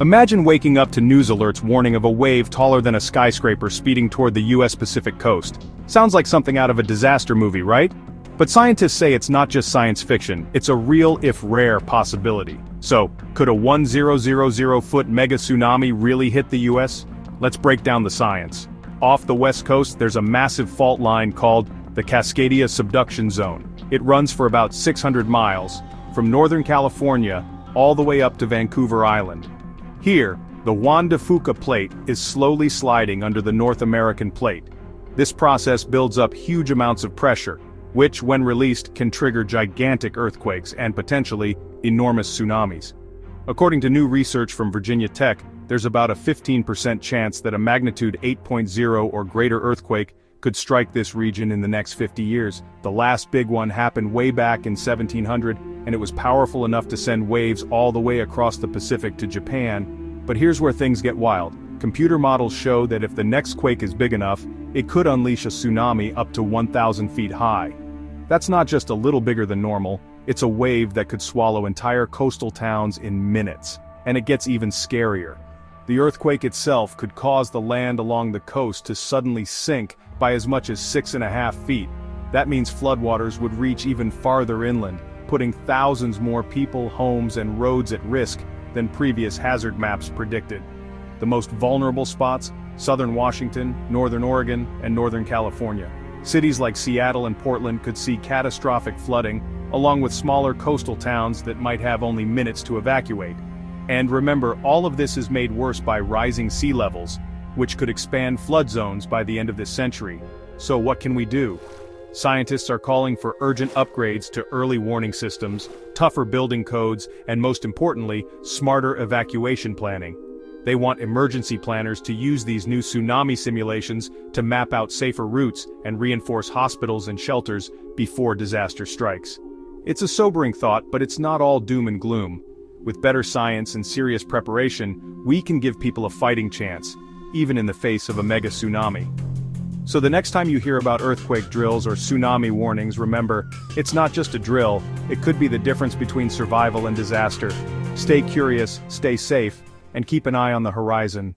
Imagine waking up to news alerts warning of a wave taller than a skyscraper speeding toward the US Pacific coast. Sounds like something out of a disaster movie, right? But scientists say it's not just science fiction, it's a real if rare possibility. So, could a 1,000-foot mega tsunami really hit the US? Let's break down the science. Off the west coast, there's a massive fault line called the Cascadia Subduction Zone. It runs for about 600 miles, from northern California all the way up to Vancouver Island. Here, the Juan de Fuca plate is slowly sliding under the North American plate. This process builds up huge amounts of pressure, which, when released, can trigger gigantic earthquakes and potentially enormous tsunamis. According to new research from Virginia Tech, there's about a 15% chance that a magnitude 8.0 or greater earthquake could strike this region in the next 50 years. The last big one happened way back in 1700, and it was powerful enough to send waves all the way across the Pacific to Japan. But here's where things get wild. Computer models show that if the next quake is big enough, it could unleash a tsunami up to 1,000 feet high. That's not just a little bigger than normal, it's a wave that could swallow entire coastal towns in minutes. And it gets even scarier. The earthquake itself could cause the land along the coast to suddenly sink by as much as 6.5 feet. That means floodwaters would reach even farther inland, putting thousands more people, homes, and roads at risk than previous hazard maps predicted. The most vulnerable spots: southern Washington, northern Oregon, and northern California. Cities like Seattle and Portland could see catastrophic flooding, along with smaller coastal towns that might have only minutes to evacuate. And remember, all of this is made worse by rising sea levels, which could expand flood zones by the end of this century. So what can we do? Scientists are calling for urgent upgrades to early warning systems, tougher building codes, and most importantly, smarter evacuation planning. They want emergency planners to use these new tsunami simulations to map out safer routes and reinforce hospitals and shelters before disaster strikes. It's a sobering thought, but it's not all doom and gloom. With better science and serious preparation, we can give people a fighting chance, even in the face of a mega tsunami. So the next time you hear about earthquake drills or tsunami warnings, remember, it's not just a drill, it could be the difference between survival and disaster. Stay curious, stay safe, and keep an eye on the horizon.